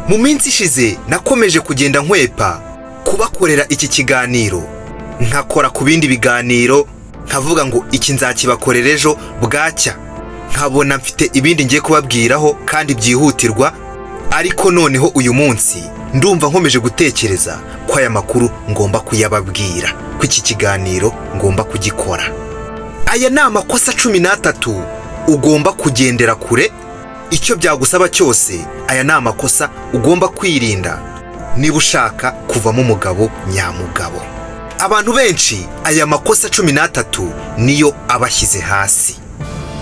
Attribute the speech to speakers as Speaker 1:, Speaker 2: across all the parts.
Speaker 1: mu minsi ishize nakomeje kugenda nkwepa kubakorera iki kiganiro, nkakora ku bindi biganiro nkavuga ngo iki nzakibakorera ejo bwacya, nkabona mfite ibindi ngiye kubabwiraho kandi byihutirwa. Ariko noneho uyu munsi ndumva nkomeje gutekereza ko aya makuru ngomba kuyababwira, ko iki kiganiro ngomba kugikora. Aya ni amakosa 13 ugomba kugendera kure. Icyo byagusaba cyose, aya ni amakosa ugomba kwirinda niba ushaka kuvamo umugabo nyamugabo. Abantu benshi aya makosa 13 niyo abashyize hasi.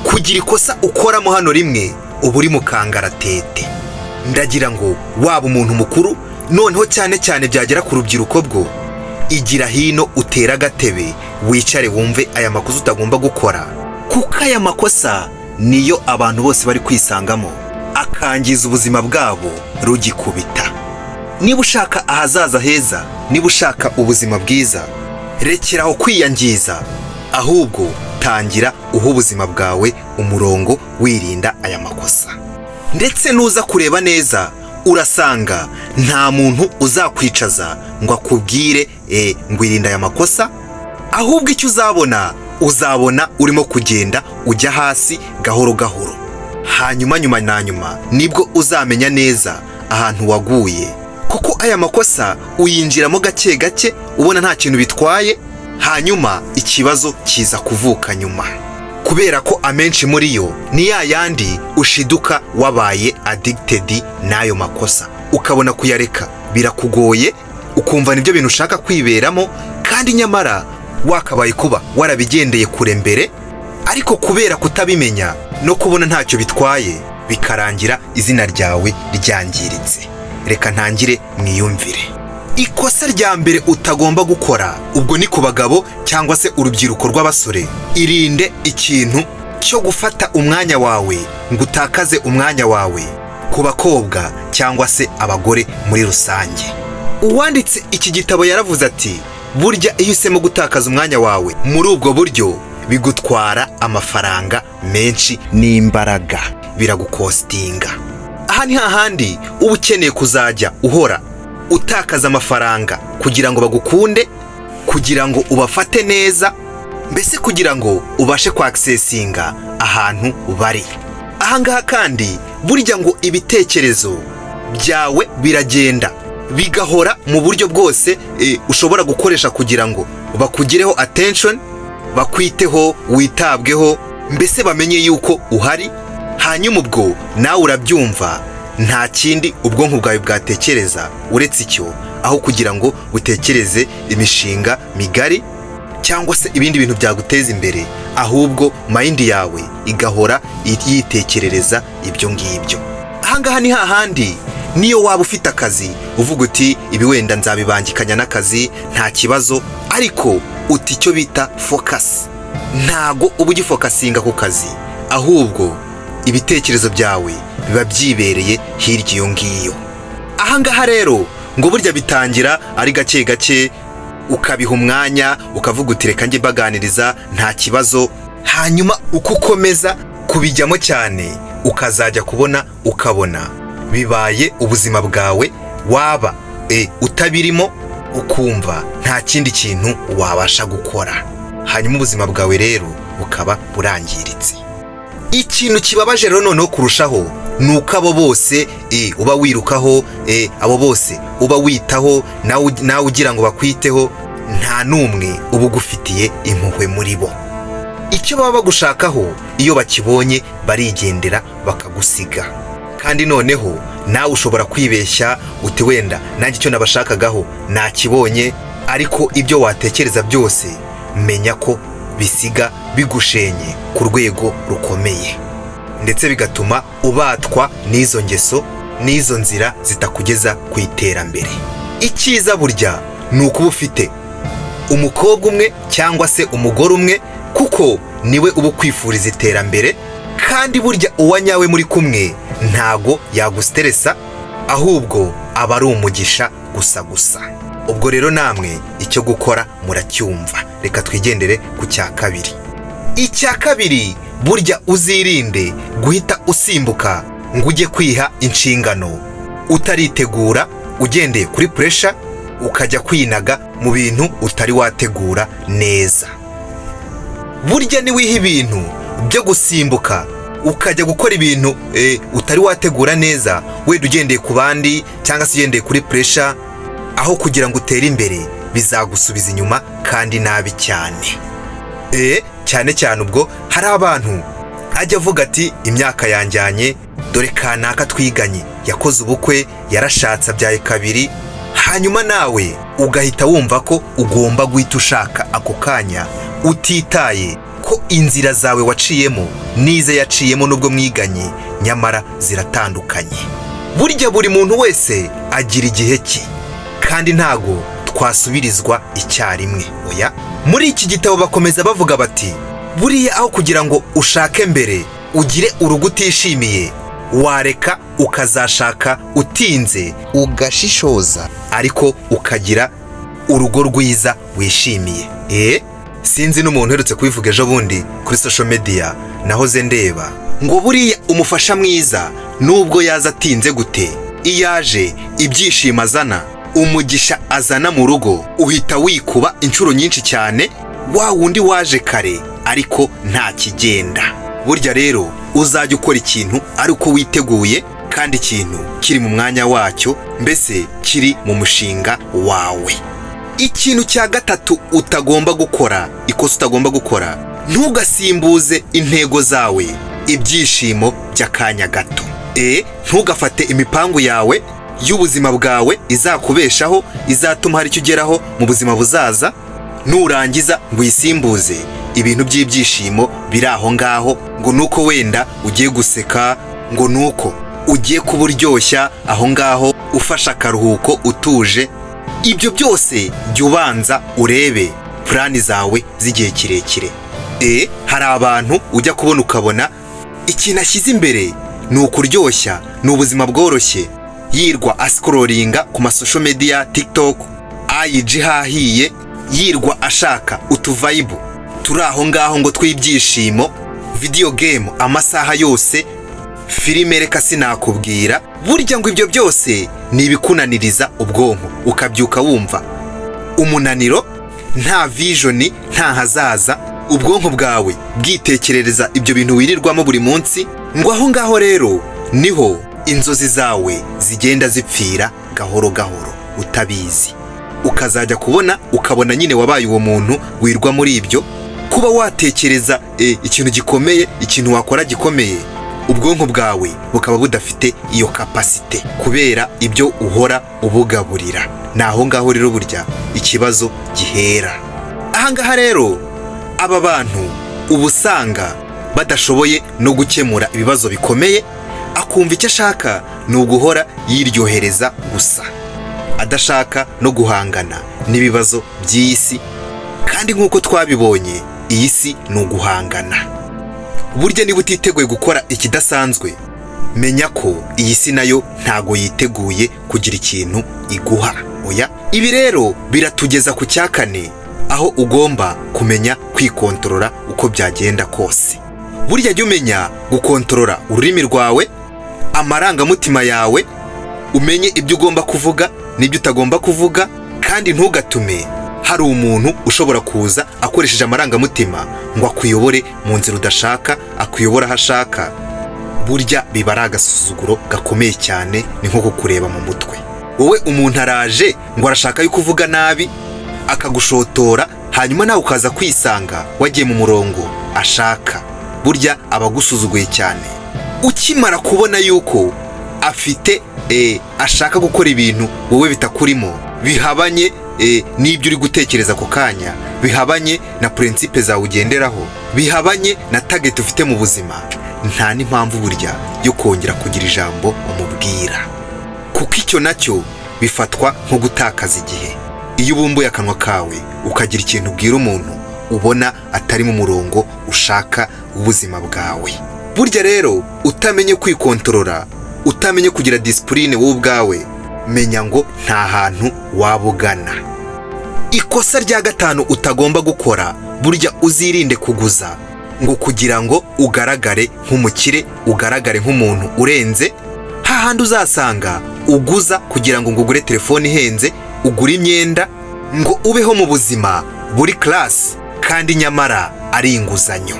Speaker 1: Kugira ikosa ukoramo hano rimwe uba uri mu kangaratete. Ndagira ngo waba umuntu mukuru, noneho cyane cyane byagera ku rubyiruko bwo, igira hino utera agatebe wicare wumve aya makosa utagomba gukora, kuko aya makosa niyo abantu bose bari kwisangamo, akangiza ubuzima bwabo rugikubita. Niba ushaka ahazaza heza, niba ushaka ubuzima bwiza, rekeraho kwiyangiza, ahubwo tangira uha ubuzima bwawe umurongo wirinda aya makosa. Ndetse nuza kureba neza urasanga nta muntu uzakwicaza ngo akubwire ngo irinde aya makosa, ahubwo icyo uzabona urimo kugenda ujya hasi gahoro gahoro. Hanyuma nyuma nibwo uzamenya neza ahantu waguye, kuko aya makosa uyinjiramo gake gake ubona nta kintu bitwaye, hanyuma ikibazo kiza kuvuka nyuma, kubera ko amenshi muri yo ni yandi ushiduka wabaye addicted n'ayo makosa, ukabona kuyareka birakugoye, ukumva nibyo bintu ushaka kwiberamo, kandi nyamara wakabaye kuba warabigendeye kure mbere, ariko kubera kutabimenya no kubona ntacyo bitwaye bikarangira izina ryawe ryangiritse. Reka ntangire mwiyumvire. Ikosa rya mbere utagomba gukora, ubwo ni ku bagabo cyangwa se urubyiruko rw'abasore, irinde ikintu cyo gufata umwanya wawe ngo utakaze umwanya wawe ku bakobwa cyangwa se abagore muri rusange. Uwanditse iki gitabo yaravuze ati, burya iyo usemo gutakaza umwanya wawe muri ubwo buryo bigutwara amafaranga menshi n'imbaraga, biragukostinga. Aha ni hahandi uba ukeneye kuzajya uhora utakaza amafaranga kugira ngo bagukunde, kugira ngo ubafate neza, mbese kugira ngo ubashe kwakisesinga ahantu bari. Ahangaha kandi burya ngo ibitekerezo byawe biragenda bigahora mu buryo bwose ushobora gukoresha kugira ngo bakugireho attention, bakwiteho, witabweho, mbese bamenye yuko uhari. Hanyuma ubwo nawe urabyumva, nta kindi ubwonko bwawe bwatekereza uretse icyo, aho kugira ngo butekereze imishinga migari cyangwa se ibindi bintu byaguteza imbere, ahubwo mind yawe igahora yitekerereza ibyo ngibyo. Ahangaha ni hahandi niyo waba ufite akazi uvuga uti ibi wenda nzabibangikanya n'akazi nta kibazo, ariko uti icyo bita focus, ntago uba ugifokasinga ku kazi, ahubwo ibitekerezo byawe biba byibereye hirya iyo ngiyo. Ahangaha rero ngo burya bitangira ari gake gake, ukabiha umwanya ukavuga uti reka njye baganiriza nta kibazo, hanyuma uko ukomeza kubijyamo cyane ukazajya ukabona bibaye ubuzima bwawe, waba utabirimo ukumva nta kindi kintu wabasha gukora, hanyuma ubuzima bwawe rero bukaba burangiritse. Ikintu kibabaje rero noneho kurushaho nuko abo bose uba wirukaho, abo bose uba witaho, nawe ugira ngo bakwiteho, nta n'umwe uba ugufitiye impuhwe muri bo. Icyo baba bagushakaho iyo bakibonye barigendera bakagusiga, kandi noneho nawe ushobora kwibeshya uti wenda nanjye icyo nabashakagaho nakibonye, ariko ibyo watekereza byose menya ko bisiga bigushenye ku rwego rukomeye, ndetse bigatuma ubatwa n'izo ngeso n'izo nzira zitakugeza ku iterambere. Icyiza burya ni ukuba ufite umukobwa umwe cyangwa se umugore umwe, kuko niwe uba ukwifuriza iterambere, kandi burya uwanyawe muri kumwe ntago yagusteresa, ahubwo aba ari umugisha gusa. Ubwo rero namwe icyo gukora muracyumva. Reka twigendere ku cya kabiri. Icya kabiri, burya uzirinde guhita usimbuka ngo ujye kwiha inshingano utaritegura ugendeye kuri puresha ukajya kwinaga mu bintu utari wategura neza. Burya niwiha ibintu byo gusimbuka ukajya gukora ibintu utari wategura neza, wenda ugendeye ku bandi cyangwa se ugendeye kuri puresha, aho kugira ngo utere imbere bizagusubiza inyuma kandi nabi cyane. Cyane cyane ubwo hari abantu ajya avuga ati imyaka yanjyanye, dore kanaka twiganye yakoze ubukwe, yarashatse abyaye kabiri, hanyuma nawe ugahita wumva ko ugomba guhita ushaka ako kanya, utitaye ko inzira zawe waciyemo n'ize yaciyemo nubwo mwiganye nyamara ziratandukanye. Burya buri muntu wese agira igihe cye kandi ntago twasubirizwa icyarimwe. Oya, muri iki gitabo bakomeza bavuga bati buriya aho kugira ngo ushake mbere ugire urugo utishimiye, wareka ukazashaka utinze ugashishoza ariko ukagira urugo rwiza wishimiye. Sinzi n'umuntu uherutse kubivuga ejo bundi kuri social media nahoze ndeba ngo buriya umufasha mwiza nubwo yaza atinze gute, iyo aje ibyishimo azana, umugisha azana mu rugo uhita wikuba inshuro nyinshi cyane wa wundi waje kare ariko nta kigenda. Burya rero uzajya ukora ikintu ari uko witeguye kandi ikintu kiri mu mwanya wacyo, mbese kiri mu mushinga wawe. Ikintu cya gatatu utagomba gukora, ikosa utagomba gukora, ntugasimbuze intego zawe ibyishimo by'akanya gato. Ntugafate imipangu yawe y'ubuzima bwawe izakubeshaho, izatuma hari icyo ugeraho mu buzima buzaza, nurangiza ngo uyisimbuze ibintu by'ibyishimo biri aho ngaho, ngo nuko wenda ugiye guseka, ngo nuko ugiye kuba uryoshya aho ngaho ufashe akaruhuko utuje. Ibyo byose jya ubanza urebe plani zawe z'igihe kirekire. Hari abantu ujya kubona ukabona ikintu ashyize imbere ni ukuryoshya, ni ubuzima bworoshye, yirwa asikororinga ku masosho media, TikTok, IG hahiye, yirwa ashaka utuvayibu turi aho ngaho ngo tw'ibyishimo, video game amasaha yose, filime reka sinakubwira. Burya ngo ibyo byose ni ibikunaniriza ubwonko, ukabyuka wumva umunaniro, nta vision, nta hazaza, ubwonko bwawe bwitekerereza ibyo bintu wirirwamo buri munsi. Ngo aho ngaho rero niho inzozi zawe zigenda zipfira gahoro gahoro utabizi, ukazajya ukabona nyine wabaye uwo muntu wirwa muri ibyo. Kuba watekereza ikintu gikomeye, ikintu wakora gikomeye, ubwonko bwawe bukaba budafite iyo kapasite kubera ibyo uhora ubugaburira. Naho ngaho rero burya ikibazo gihera. Aha ngaha rero aba bantu ubusanga badashoboye no gukemura ibibazo bikomeye, akumva icyo ashaka ni uguhora yiryohereza gusa, adashaka no guhangana n'ibibazo by'iyi si. Kandi nk'uko twabibonye, iyi si ni uguhangana. Burya niba utiteguye gukora ikidasanzwe, menya ko iyi si nayo ntago yiteguye kugira ikintu iguha. Oya, ibi rero biratugeza ku cya kane, aho ugomba kumenya kwikontorora uko byagenda kose. Burya jya umenya gukontorora ururimi rwawe, amarangamutima yawe, umenye ibyo ugomba kuvuga n'ibyo utagomba kuvuga, kandi ntugatume hari umuntu ushobora kuza akoresheje amarangamutima ngo akuyobore mu nzira udashaka, akuyobora aho ashaka. Burya biba ari agasuzuguro gakomeye cyane, ni nko kukureba mu mutwe. Wowe umuntu araje ngo arashaka yuko uvuga nabi, akagushotora, hanyuma nawe ukaza kwisanga wagiye mu murongo ashaka. Burya abagusuzuguye cyane. Ukimara kubona yuko afite ashaka gukora ibintu wowe bitakurimo, bihabanye n'ibyo uri gutekereza ako kanya, bihabanye na principe zawe ugenderaho, bihabanye na target ufite mu buzima, nta n'impamvu burya yo kongera kugira ijambo umubwira, kuko icyo nacyo bifatwa nko gutakaza igihe. Iyo ubumbuye akanwa kawe ukagira ikintu ubwira umuntu ubona atari mu murongo ushaka ubuzima bwawe. Burya rero utamenye kwikontorora, utamenye kugira discipline wowe ubwawe, menya ngo nta hantu wabugana. Ikosa rya gatanu utagomba gukora, burya uzirinde kuguza ngo kugira ngo ugaragare nk'umukire, ugaragare nk'umuntu urenze, hahandi uzasanga uguza kugira ngo ugure telefone ihenze, ugure imyenda ngo ubeho mu buzima buri class, kandi nyamara ari inguzanyo.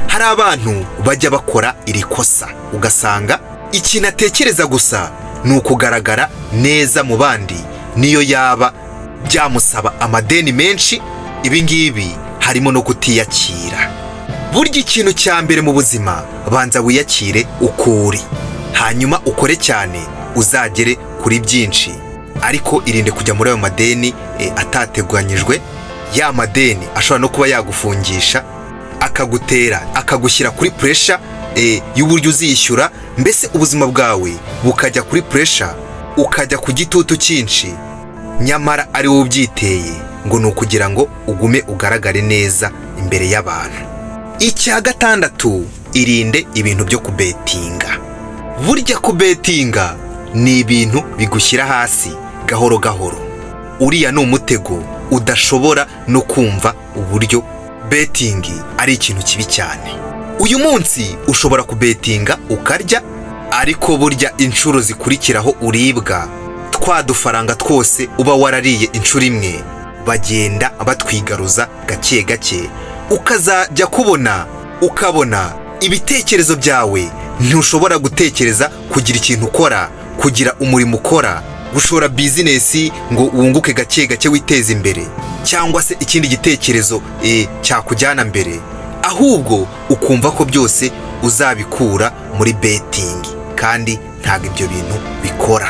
Speaker 1: Hari abantu bajya bakora iri kosa, ugasanga ikintu atekereza gusa ni ukugaragara neza mu bandi, niyo yaba byamusaba amadeni menshi. Ibi ngibi harimo no kutiyakira. Burya ikintu cya mbere mu buzima, banza wiyakire uko uri, hanyuma ukore cyane uzagere kuri byinshi. Ariko irinde kujya muri ayo madeni atateganyijwe. Ya madeni ashobora no kuba yagufungisha, akagutera, akagushyira kuri pressure y'uburyo uzishyura, mbese ubuzima bwawe bukajya kuri pressure, ukajya ku gitutu cyinshi, nyamara ari wowe ubyiteye, ngo ni ukugira ngo ugume ugaragare neza imbere y'abantu. Icya gatandatu, irinde ibintu byo kubetinga. Burya kubetinga ni ibintu bigushyira hasi gahoro gahoro. Uriya ni umutego udashobora no kumva uburyo betingi ari ikintu kibi cyane. Uyu munsi ushobora kubetinga ukarya, ariko burya inshuro zikurikiraho uribwa, twa dufaranga twose uba warariye inshuro imwe bagenda batwigaruza gake gake, ukazajya ukabona ibitekerezo byawe ntushobora gutekereza kugira ikintu ukora, kugira umurimo ukora, gushora bizinesi ngo wunguke gake gake witeze imbere, cyangwa se ikindi gitekerezo cyakujyana mbere, ahubwo ukumva ko byose uzabikura muri betingi, kandi ntabwo ibyo bintu bikora.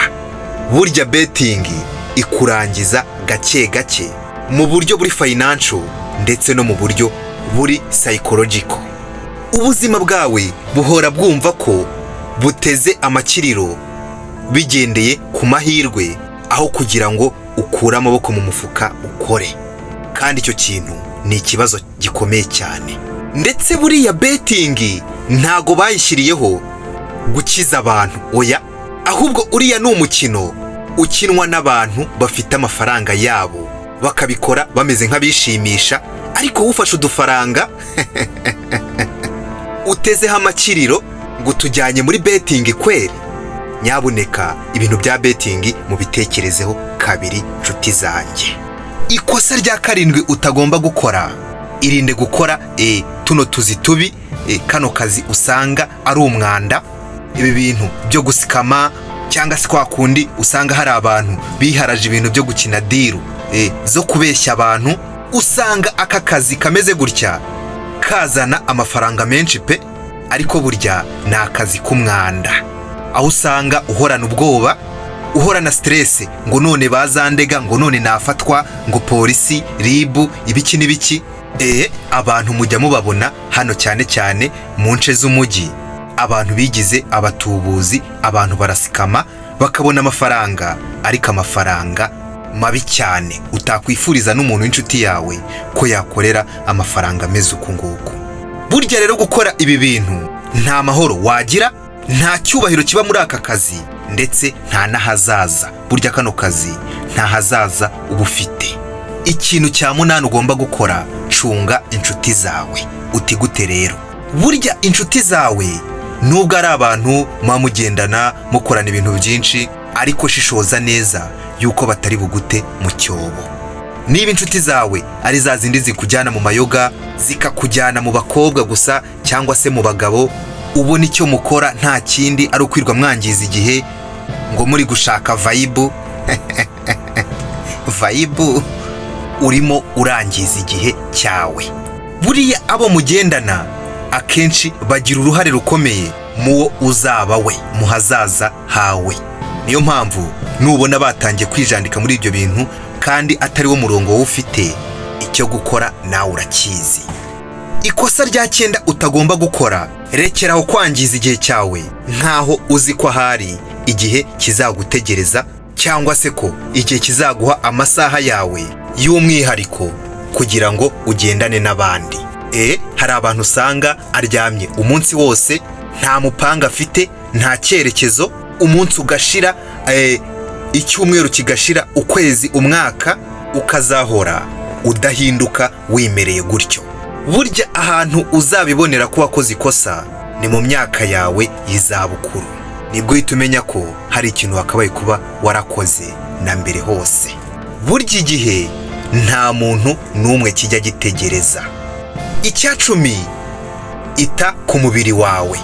Speaker 1: Burya betingi ikurangiza gake gake mu buryo buri financial ndetse no mu buryo buri psychological. Ubuzima bwawe buhora bwumva ko buteze amakiriro bigendeye ku mahirwe, aho kugira ngo ukure amaboko mu mufuka ukore. Kandi icyo kintu ni ikibazo gikomeye cyane. Ndetse buriya betingi ntago bayishyiriyeho gukiza abantu, oya, ahubwo uriya ni umukino ukinwa n'abantu bafite amafaranga yabo, bakabikora bameze nk'abishimisha, ariko ufashe udufaranga utezeho amakiriro ngo tujyanye muri betingi kweri. Nyabuneka ibintu bya betingi mubitekerezeho kabiri, nshuti zanjye. Ikosa rya karindwi utagomba gukora, irinde gukora tuno tuzi tubi, kano kazi usanga ari umwanda. Ibi bintu byo gusikama, cyangwa se kwa kundi usanga hari abantu biharaje ibintu byo gukina diru zo kubeshya abantu, usanga aka kazi kameze gutya kazana amafaranga menshi pe, ariko burya ni akazi k'umwanda, aho usanga uhorana ubwoba, uhorana stress, ngo none bazandega, ngo none nafatwa, ngo polisi, ribu, ibiki n'ibiki. Abantu mujya mubabona hano cyane cyane mu nce z'umujyi, abantu bigize abatubuzi, abantu barasikama bakabona amafaranga, ariko amafaranga mabi cyane utakwifuriza n'umuntu w'inshuti yawe ko yakorera amafaranga ameze uku nguku. Burya rero gukora ibi bintu nta mahoro wagira, nta cyubahiro kiba muri aka kazi, ndetse nta n'ahazaza. Burya kano kazi nta hazaza uba ufite. Ikintu cya munani ugomba gukora, cunga inshuti zawe. Uti gute rero? Burya inshuti zawe nubwo ari abantu mugendana mukorana ibintu byinshi, ariko shishoza neza yuko batari bugute mu cyobo. Niba inshuti zawe ari za zindi zikujyana mu mayoga, zikakujyana mu bakobwa gusa cyangwa se mu bagabo, ubona icyo mukora nta kindi ari ukwirwa mwangiza igihe ngo muri gushaka vibe vibe, urimo urangiza igihe cyawe. Buriya abo mugendana akenshi bagira uruhare rukomeye muwo uzaba we mu hazaza hawe. Niyo mpamvu nubona batangiye kwijandika muri ibyo bintu kandi atari wo murongo wowe ufite, icyo gukora nawe urakizi. Ikosa rya 9 utagomba gukora, rekeraho kwangiza igihe cyawe nkaho uzi ko hari igihe kizagutegereza, cyangwa se ko igihe kizaguha amasaha yawe y'umwihariko kugira ngo ugendane n'abandi. Hari abantu usanga aryamye umunsi wose, nta mupanga afite, nta cyerekezo, umunsi ugashira, icyumweru kigashira, ukwezi, umwaka, ukazahora udahinduka wimereye gutyo. Burya ahantu uzabibonera ko wakoze ikosa ni mu myaka yawe y'izabukuru. nibwo uhita umenya ko hari ikintu wakabaye kuba warakoze na mbere hose. Burya igihe nta muntu n'umwe kijya gitegereza. Icya 10, ita ku mubiri wawe.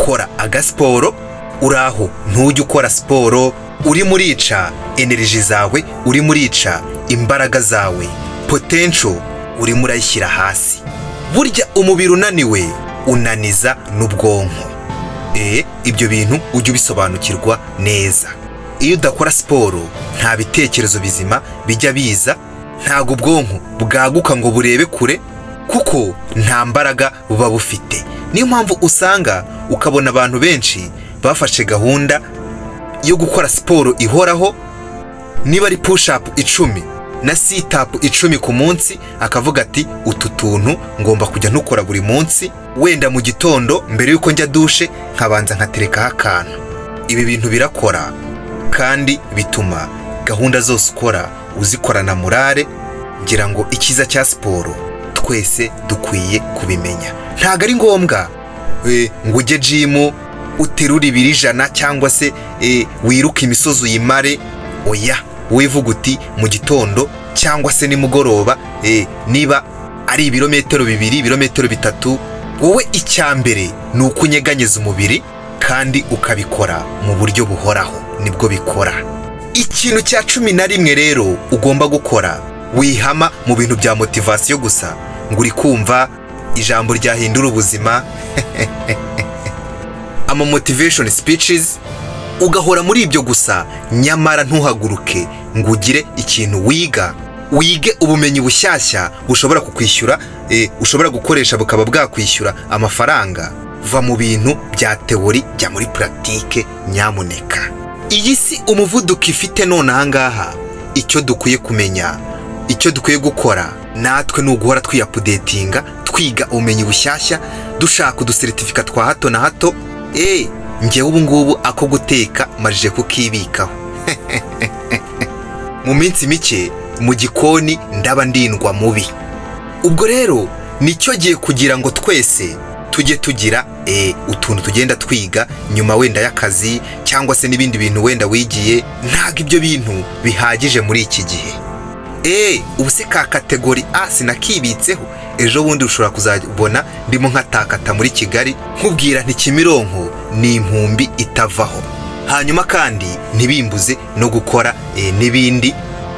Speaker 1: Kora agasiporo, uraho ntujye ukora siporo uri murica energy zawe, uri murica imbaraga zawe, potential uri murayishyira hasi. Burya umubiri unaniwe unaniza n'ubwonko. Ibyo bintu ujye ubisobanukirwa neza. Iyo udakora siporo nta bitekerezo bizima bijya biza, ntago ubwonko bwaguka ngo burebe kure, kuko nta mbaraga buba bufite. Niyo mpamvu usanga ukabona abantu benshi bafashe gahunda yo gukora siporo ihoraho, niba ari push up 10 na sit up 10 ku munsi, akavuga ati utu tuntu ngomba kujya ntukora buri munsi, wenda mu gitondo mbere yuko njya dushe nkabanza nkaterekaho akantu. Ibi bintu birakora kandi bituma gahunda zose ukora uzikorana morale. Ngira ngo ikiza cya siporo twese dukwiye kubimenya. Ntago ari ngombwa ngo ujye gym uterura 200 cyangwa se wiruka imisozi uyimare. Oya, wivuga uti mu gitondo cyangwa se nimugoroba, niba ari ibirometero 2, ibirometero 3, wowe icyambere ni ukunyeganyeza umubiri kandi ukabikora mu buryo buhoraho, nibwo bikora. Ikintu cya 11 rero ugomba gukora, wihama mu bintu bya motivation gusa ngo uri kumva ijambo ryahindura ubuzima ama motivation speeches, ugahora muri ibyo gusa, nyamara ntuhaguruke ngo ugire ikintu wige ubumenyi bushyashya bushobora kukwishyura, ushobora gukoresha bukaba bwakwishyura amafaranga. Va mu bintu bya teori, jya muri pratique nyamuneka. Iyi si umuvuduko ifite none ahangaha. Icyo dukwiye kumenya, icyo dukwiye gukora natwe ni uguhora twiupdatinga, twiga ubumenyi bushyashya, dushaka udusertifika twa hato na hato. Njyewe ubu ngubu ako guteka marije kukibikaho mu minsi mike mu gikoni ndaba ndindwa mubi. Ubwo rero nicyo giye kugira ngo twese tujye tugira utuntu tugenda twiga nyuma wenda y'akazi cyangwa se n'ibindi bintu wenda wigiye. Ntago ibyo bintu bihagije muri iki gihe. Ubu se ka kategori A sinakibitseho, ejo bundi ushobora kuzabona ndimo nkatakata muri Kigali nkubwira nti Kimironko ni impumbi itavaho. Hanyuma kandi ntibimbuze no gukora n'ibindi,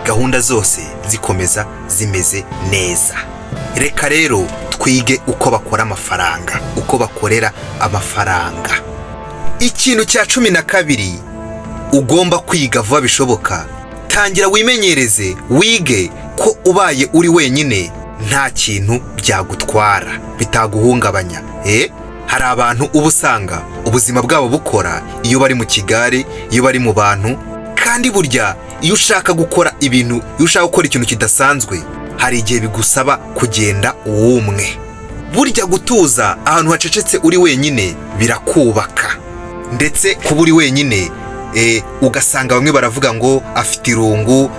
Speaker 1: gahunda zose zikomeza zimeze neza. Reka rero twige uko bakora amafaranga, uko bakorera amafaranga. Ikintu cya 12 ugomba kwiga vuba bishoboka. Tangira wimenyereze, wige ko ubaye uri wenyine nta kintu byagutwara, bitaguhungabanya. Hari abantu uba usanga ubuzima bwabo bukora iyo bari mu Kigali, iyo bari mu bantu. Kandi burya iyo ushaka gukora ibintu, iyo ushaka gukora ikintu kidasanzwe, hari igihe bigusaba kugenda uwumwe. Burya gutuza ahantu hacecetse uri wenyine birakubaka, ndetse kuba uri wenyine ugasanga bamwe baravuga ngo afite irungu.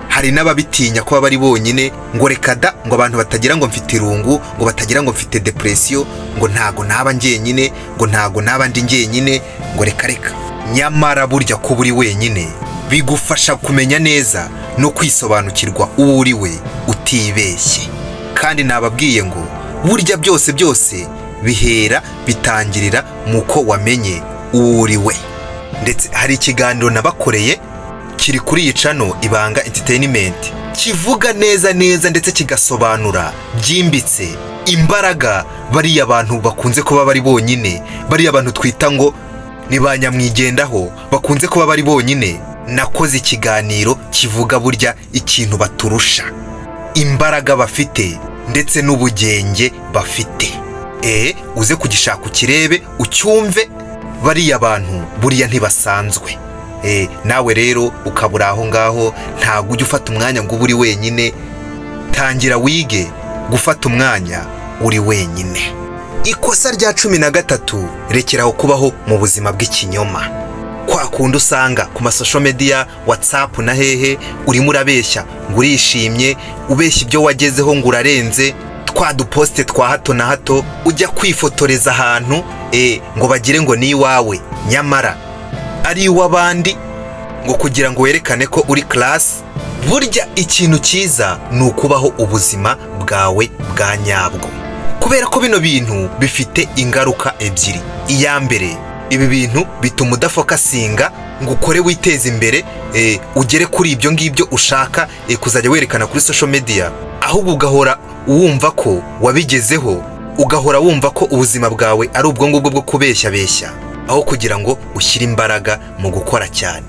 Speaker 1: Hari n'ababitinya kuba bari bonyine, ngo reka da, ngo abantu batagira ngo mfite irungu, ngo batagira ngo mfite depression, ngo ntago naba njyenyine, ngo ntago naba ndi njyenyine, ngo reka. Nyamara burya kuba uri wenyine bigufasha kumenya neza no kwisobanukirwa uwo uri we utibeshye. Kandi nababwiye ngo burya byose bihera bitangirira muko wamenye uwo uri we. Ndetse hari ikiganiro nabakoreye kiri kuri iyi channel Ibanga Entertainment, kivuga neza ndetse kigasobanura byimbitse imbaraga bariya abantu bakunze kuba bari bonyine, bariya abantu twita ngo ni ba nyamwigendaho bakunze kuba bari bonyine. Nakoze ikiganiro kivuga burya ikintu baturusha, imbaraga bafite ndetse n'ubugenge bafite. Uze kugishaka ukirebe ucyumve, bariya abantu buriya ntibasanzwe. Nawe rero ukabura aho ngaho, ntago ujye ufata umwanya ngo uri wenyine. Tangira wige gufata umwanya uri wenyine. Ikosa rya 13, rekeraho kubaho mu buzima bw'ikinyoma. Kwa kundi usanga ku social media, WhatsApp na hehe, urimo urabeshya ngo urishimye, ubeshya ibyo wagezeho ngo urarenze. twa duposte twa hato na hato ujya kwifotoreza ahantu ngo bagire ngo ni iwawe, nyamara ari iw'abandi, ngo kugira ngo werekane ko uri class. Burya ikintu cyiza ni ukubaho ubuzima bwawe bwa nyabwo, kubera ko bino bintu bifite ingaruka ebyiri. Iya mbere, ibi bintu bituma udafokasinga ngo ukore witeze imbere, ugere kuri ibyo ngibyo ushaka kuzajya werekana kuri social media, ahubwo ugahora wumva ko wabigezeho, ugahora wumva ko ubuzima bwawe ari ubwo ngubwo bwo kubeshya, aho kugira ngo ushyire imbaraga mu gukora cyane.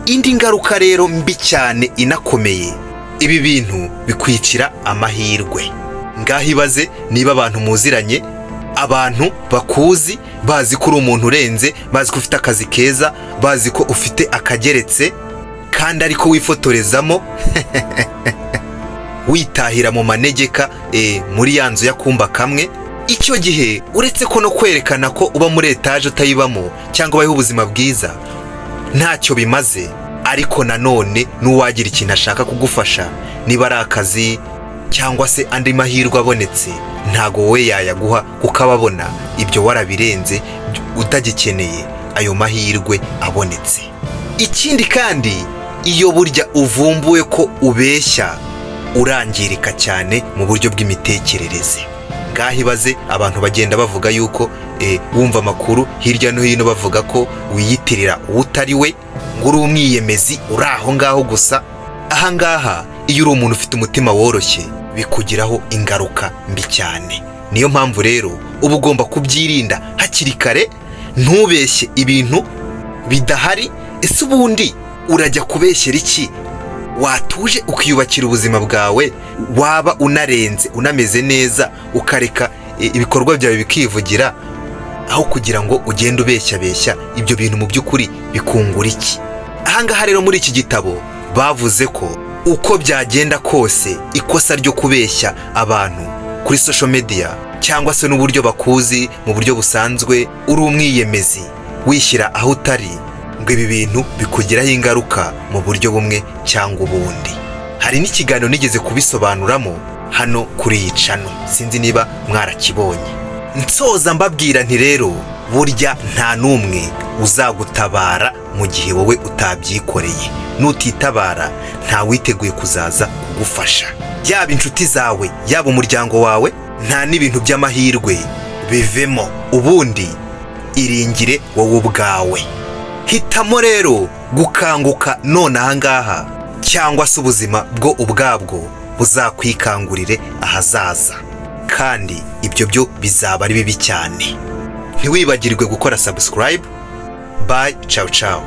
Speaker 1: Indi ngaruka rero mbi cyane inakomeye, ibi bintu bikwicira amahirwe. Ngaho ibaze niba abantu muziranye, abantu bakuzi, bazi ko uri umuntu urenze, bazi ko ufite akazi keza, bazi ko ufite akageretse, kandi ariko wifotorezamo witahira mu manegeka muri ya nzu y'akumba kamwe. Icyo gihe uretse ko no kwerekana ko uba muri etaje utayibamo cyangwa ubayeho ubuzima bwiza ntacyo bimaze, ariko nanone n'uwagira ikintu ashaka kugufasha, niba ari akazi cyangwa se andi mahirwe abonetse, ntago wowe yayaguha kuko ababona ibyo warabirenze, utagikeneye ayo mahirwe abonetse. Ikindi kandi, iyo burya uvumbuwe ko ubeshya, urangirika cyane mu buryo bw'imitekerereze. Ngaho ibaze abantu bagenda bavuga yuko wumva amakuru hirya no hino bavuga ko wiyitirira utari we, ngo uri umwiyemezi uri aho ngaho gusa. Aha ngaha iyo uri umuntu ufite umutima woroshye, bikugiraho ingaruka mbi cyane. Niyo mpamvu rero uba ugomba kubyirinda hakiri kare, ntubeshye ibintu bidahari. Ese ubundi urajya kubeshyera iki? Watuje ukiyubakira ubuzima bwawe, waba unarenze unameze neza, ukareka ibikorwa byawe bikivugira, aho kugira ngo ugende ubeshya ibyo bintu mu by'ukuri bikungura iki? Aha ngaha rero muri iki gitabo bavuze ko uko byagenda kose, ikosa ryo kubeshya abantu kuri social media cyangwa se n'uburyo bakuzi mu buryo busanzwe uri umwiyemezi wishyira aho utari, ngo ibi bintu bikugiraho ingaruka mu buryo bumwe cyangwa ubundi. Hari n'ikiganiro nigeze kubisobanuramo hano kuri iyi channel, sinzi niba mwarakibonye. Nsoza mbabwira nti rero burya nta n'umwe uzagutabara mu gihe wowe utabyikoreye. Nutitabara nta witeguye kuzaza kugufasha, yaba inshuti zawe yaba umuryango wawe. Nta n'ibintu by'amahirwe bivemo, ubundi iringire wowe ubwawe. Hitamo rero gukanguka none aha ngaha, cyangwa se ubuzima bwo ubwabwo buzakwikangurire ahazaza, kandi ibyo byo bizaba ari bibi cyane. Ntiwibagirwe gukora subscribe. Bye, ciao ciao.